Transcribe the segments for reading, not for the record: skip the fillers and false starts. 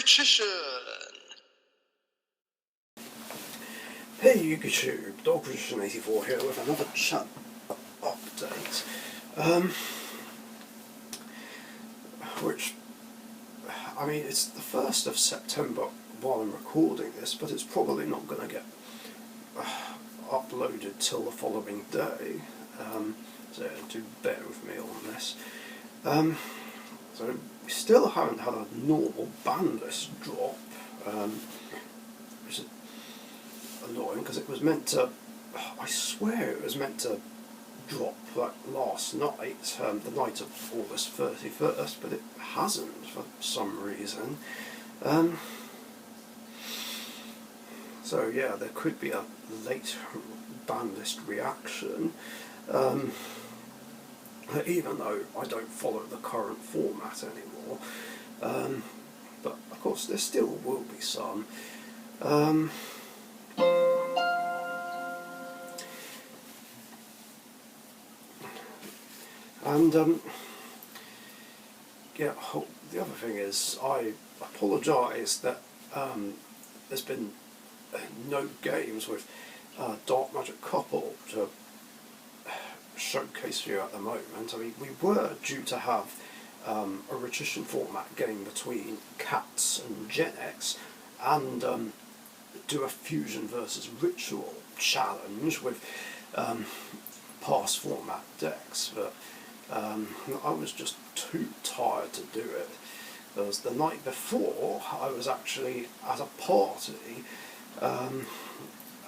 Richician! Hey YouTube, DogRichician84 here with another chat update. Which, I mean, it's the 1st of September while I'm recording this, but it's probably not going to get uploaded till the following day. So do bear with me on this. So we still haven't had a normal ban list drop, which is annoying because it was meant to, I swear it was meant to drop like last night, the night of August 31st, but it hasn't for some reason. So yeah, there could be a late ban list reaction. Even though I don't follow the current format anymore. But of course there still will be some. Yeah, the other thing is, I apologise that there's been no games with Dark Magic Couple to showcase for you at the moment. I mean, we were due to have a Richician format game between Cats and Gen X, and do a Fusion versus Ritual challenge with past format decks, but I was just too tired to do it, because the night before I was actually at a party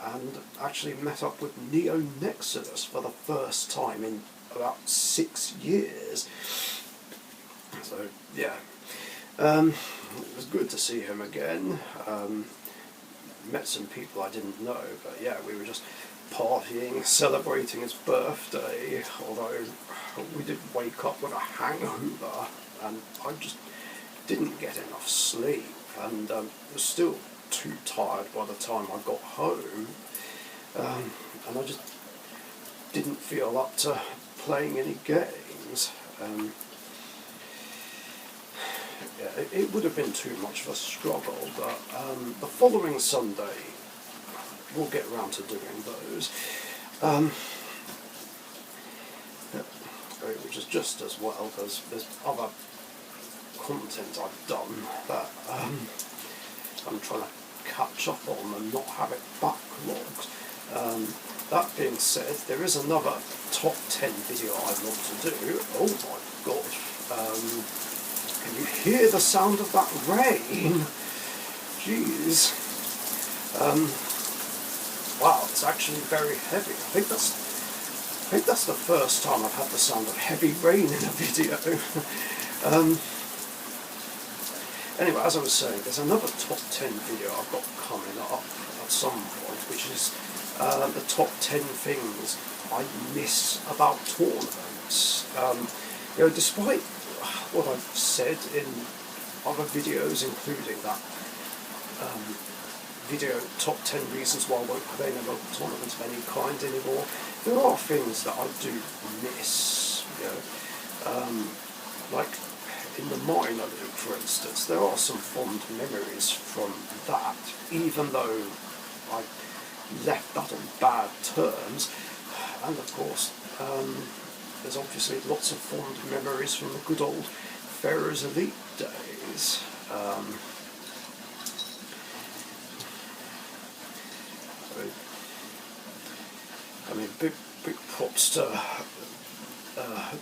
and actually met up with Neo Nexus for the first time in about 6 years. So yeah, it was good to see him again. Met some people I didn't know, but yeah, we were just partying, celebrating his birthday, although we did wake up with a hangover and I just didn't get enough sleep, and was still too tired by the time I got home, and I just didn't feel up to playing any games. Yeah, it would have been too much of a struggle, but the following Sunday we'll get around to doing those, which is just as well, because there's other content I've done that I'm trying to catch up on and not have it backlogged. That being said, there is another top 10 video I want to do. Oh my god, can you hear the sound of that rain? Jeez. Wow, it's actually very heavy. I think that's the first time I've had the sound of heavy rain in a video. Anyway, as I was saying, there's another top 10 video I've got coming up at some point, which is the top 10 things I miss about tournaments. You know, despite what I've said in other videos, including that video, top 10 reasons why I won't play in a local tournament of any kind anymore, there are things that I do miss, you know, like in the minor league, for instance. There are some fond memories from that, even though I left that on bad terms, and of course there's obviously lots of fond memories from the good old Pharaoh's Elite days. I mean, big props to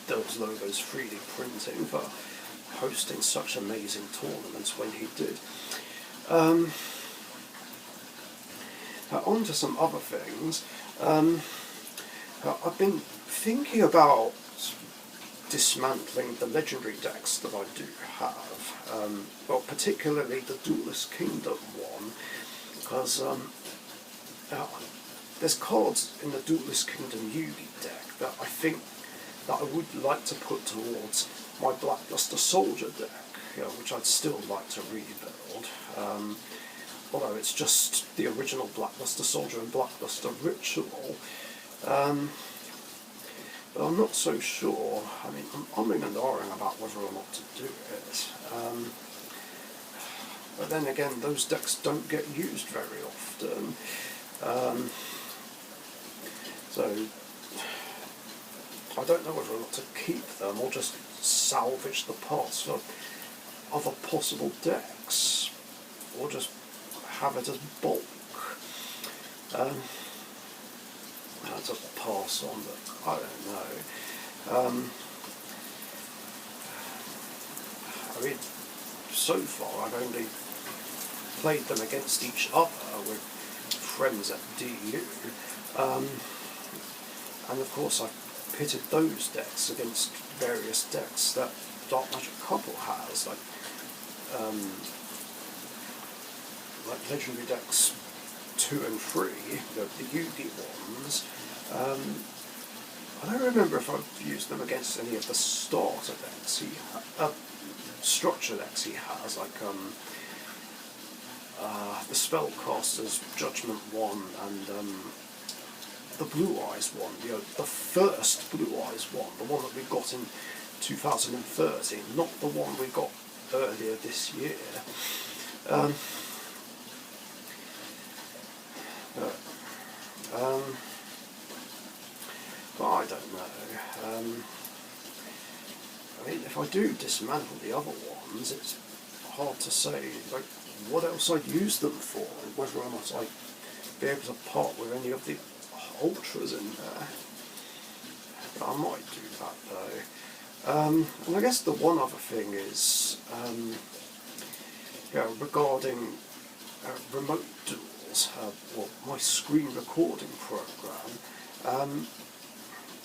Del's Logos 3D Printing for hosting such amazing tournaments when he did. On to some other things. I've been thinking about dismantling the legendary decks that I do have, well, particularly the Duelist Kingdom one, because there's cards in the Duelist Kingdom Yugi deck that I think that I would like to put towards my Blackluster Soldier deck, you know, which I'd still like to rebuild, although it's just the original Blackluster Soldier and Blackluster Ritual. But I'm not so sure. I mean, I'm umming and ahhing about whether or not to do it. But then again, those decks don't get used very often. So I don't know whether or not to keep them or just salvage the parts for other possible decks, or just have it as bulk. That's a pass on, but I don't know. I mean, so far I've only played them against each other with friends at DU, and of course I've pitted those decks against various decks that Dark Magic Couple has, like Legendary decks 2 and 3, the Yugi ones. I don't remember if I've used them against any of the starter decks structure decks he has, like the Spellcaster's Judgment one and the Blue Eyes one, the first Blue Eyes one, the one that we got in 2013, not the one we got earlier this year. But I don't know. I mean, if I do dismantle the other ones, it's hard to say like what else I'd use them for, and whether or not I'd be able to part with any of the ultras in there. But I might do that though. And I guess the one other thing is, regarding remote duels, or my screen recording program.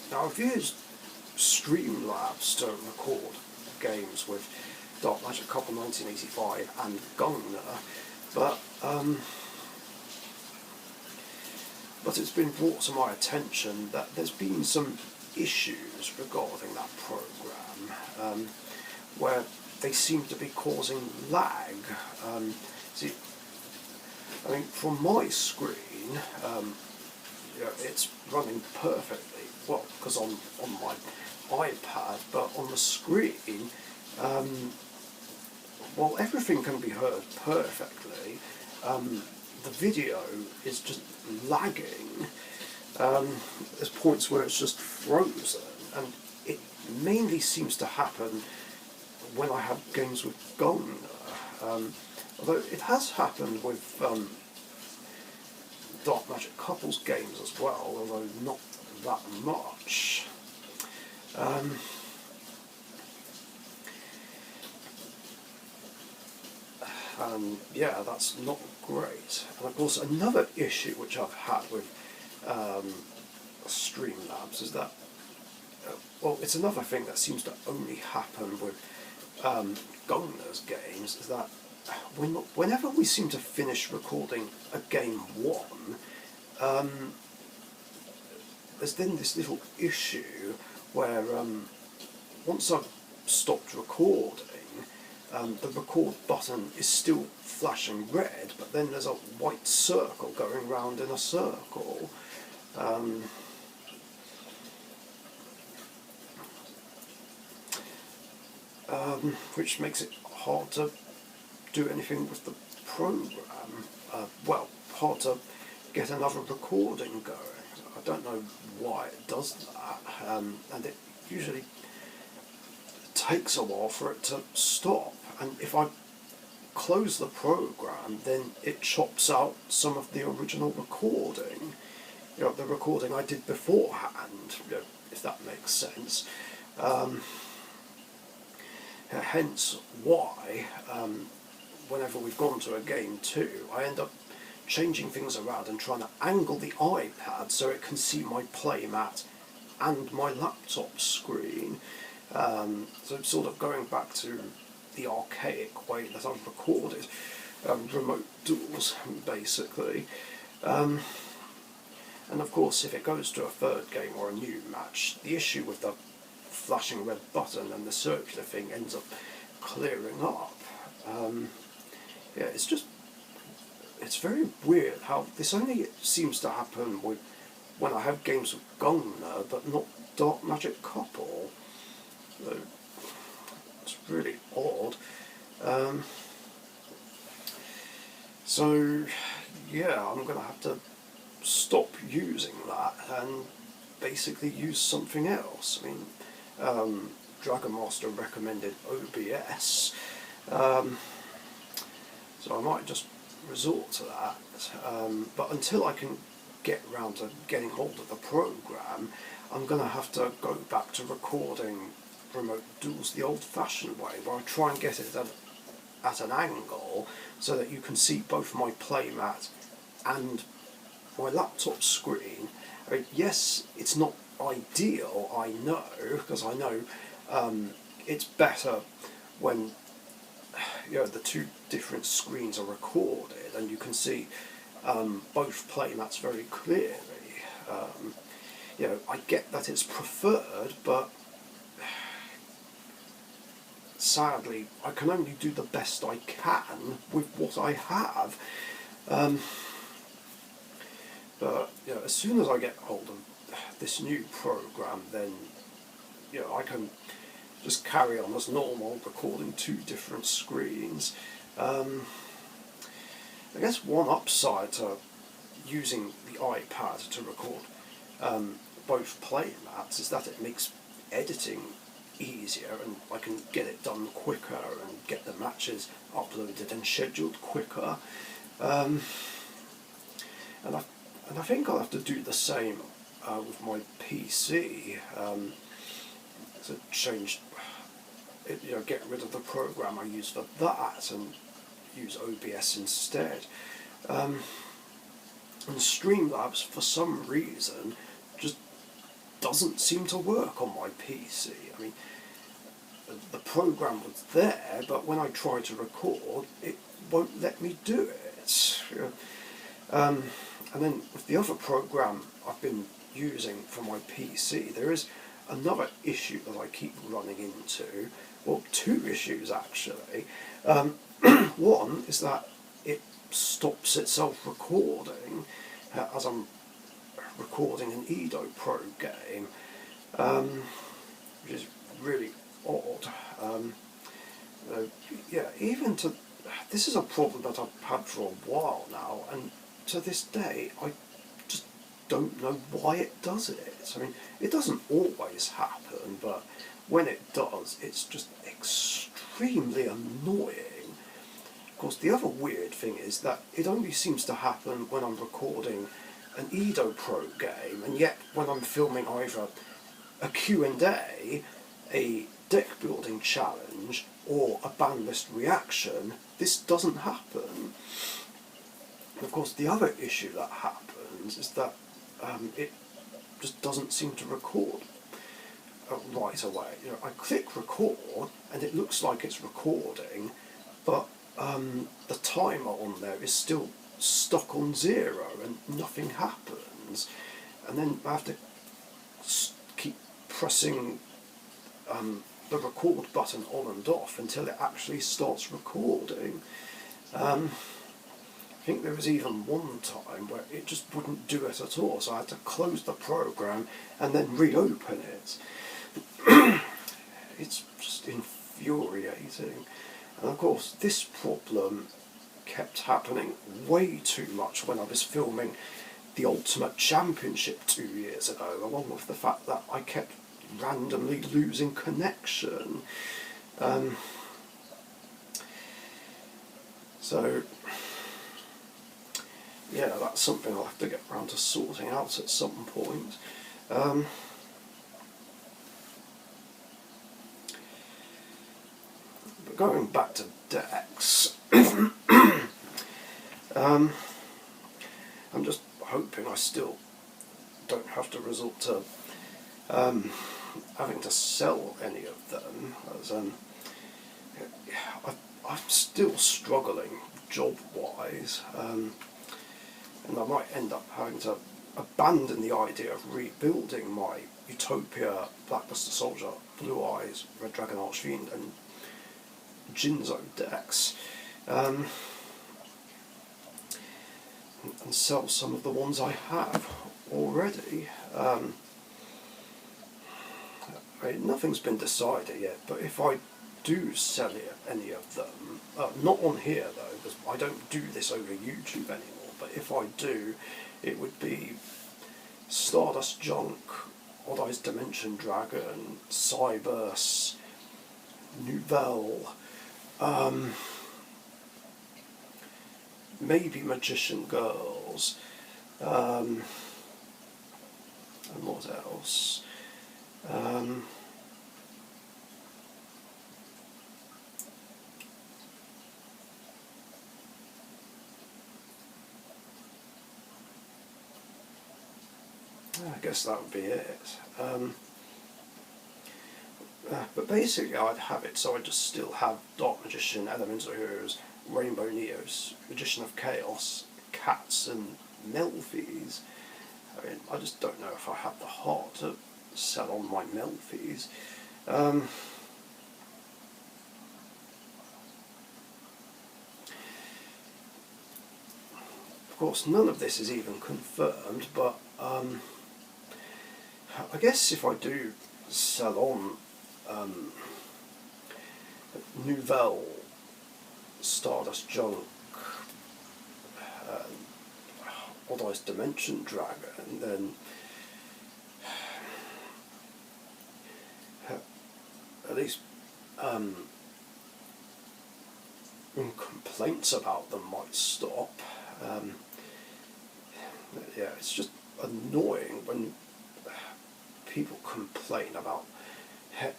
Now I've used Streamlabs to record games with Dark Magic Couple 1985 and Gungnir, but it's been brought to my attention that there's been some issues regarding that program, where they seem to be causing lag. See, I mean, from my screen, it's running perfectly well because on my iPad, but on the screen, while everything can be heard perfectly, the video is just lagging. There's points where it's just frozen, and it mainly seems to happen when I have games with Gungnir. Although it has happened with Dark Magic Couples games as well, although not that much. Yeah, that's not great. And of course, another issue which I've had with Streamlabs is that, well, it's another thing that seems to only happen with Gungnir's games, is that whenever we seem to finish recording a game one, there's then this little issue where once I've stopped recording, the record button is still flashing red, but then there's a white circle going round in a circle. Which makes it hard to do anything with the program. Well, hard to get another recording going. I don't know why it does that, and it usually takes a while for it to stop, and if I close the program, then it chops out some of the original recording, the recording I did beforehand, if that makes sense. Hence why, whenever we've gone to a game too, I end up changing things around and trying to angle the iPad so it can see my playmat and my laptop screen. So sort of going back to the archaic way that I've recorded remote duels, basically. And of course, if it goes to a third game or a new match, the issue with the flashing red button and the circular thing ends up clearing up. Yeah, it's very weird how this only seems to happen when I have games with Gungnir, but not Dark Magic Couple. So it's really odd. So yeah, I'm going to have to stop using that and basically use something else. I mean, Dragon Master recommended OBS, so I might just resort to that. But until I can get round to getting hold of the program, I'm going to have to go back to recording remote duels the old-fashioned way, where I try and get it at an angle so that you can see both my playmat and my laptop screen. I mean, yes, it's not ideal, I know, because I know it's better when the two different screens are recorded and you can see both playmats very clearly. I get that it's preferred, but sadly I can only do the best I can with what I have. But as soon as I get hold of this new program, then I can just carry on as normal, recording two different screens. I guess one upside to using the iPad to record both playmats is that it makes editing easier, and I can get it done quicker and get the matches uploaded and scheduled quicker. And I think I'll have to do the same with my PC. To change it, get rid of the program I use for that and use OBS instead. And Streamlabs, for some reason, just doesn't seem to work on my PC. I mean, the program was there, but when I try to record, it won't let me do it. And then with the other program I've been using for my PC, there is another issue that I keep running into. Well, two issues actually. One is that it stops itself recording as I'm recording an Edo Pro game, which is really odd. This is a problem that I've had for a while now, and to this day I just don't know why it does it. I mean, it doesn't always happen, but when it does, it's just extremely annoying. Of course, the other weird thing is that it only seems to happen when I'm recording an Edo Pro game, and yet when I'm filming either a Q&A, a deck building challenge, or a ban list reaction, this doesn't happen. And of course, the other issue that happens is that it just doesn't seem to record right away. I click record and it looks like it's recording, but the timer on there is still stuck on 0 and nothing happens. And then I have to keep pressing the record button on and off until it actually starts recording. I think there was even one time where it just wouldn't do it at all, so I had to close the program and then reopen it. It's just infuriating. And of course, this problem kept happening way too much when I was filming the Ultimate Championship 2 years ago, along with the fact that I kept randomly losing connection. So yeah, that's something I'll have to get around to sorting out at some point. But going back to decks, I'm just hoping I still don't have to resort to having to sell any of them, as I'm still struggling job-wise, and I might end up having to abandon the idea of rebuilding my Utopia, Blackluster Soldier, Blue Eyes, Red Dragon Archfiend and Jinzo decks, and sell some of the ones I have already. Nothing's been decided yet, but if I do sell any of them, not on here though, because I don't do this over YouTube anymore, but if I do, it would be Stardust Junk, Odd Eyes Dimension Dragon, Cyberse, Nouvelle, maybe Magician Girls, and what else? I guess that would be it. But basically I'd have it so I just still have Dark Magician, Elemental Heroes, Rainbow Neos, Magician of Chaos, Cats and Melfies. I mean, I just don't know if I have the heart to sell on my Melfies. Of course, none of this is even confirmed, but I guess if I do sell on Nouvelle, Stardust Junk, Odd Eyes Dimension Dragon, then at least complaints about them might stop. Yeah, it's just annoying when people complain about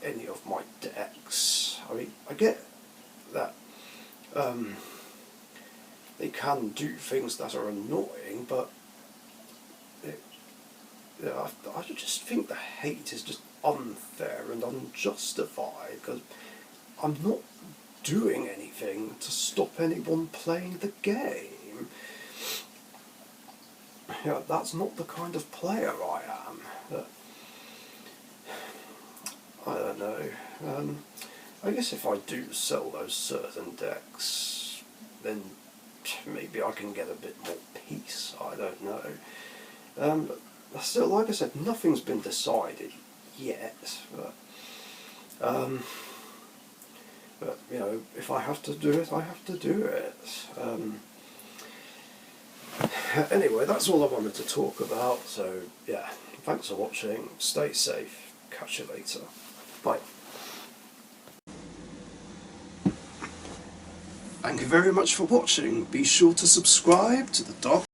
any of my decks. I mean, I get that they can do things that are annoying, but I just think the hate is just unfair and unjustified, because I'm not doing anything to stop anyone playing the game. Yeah, that's not the kind of player I am. I don't know. I guess if I do sell those certain decks, then maybe I can get a bit more peace. I don't know. But still, like I said, nothing's been decided yet. But you know, if I have to do it, I have to do it. Anyway, that's all I wanted to talk about. So yeah, thanks for watching. Stay safe. Catch you later. Bye. Thank you very much for watching. Be sure to subscribe to the Dark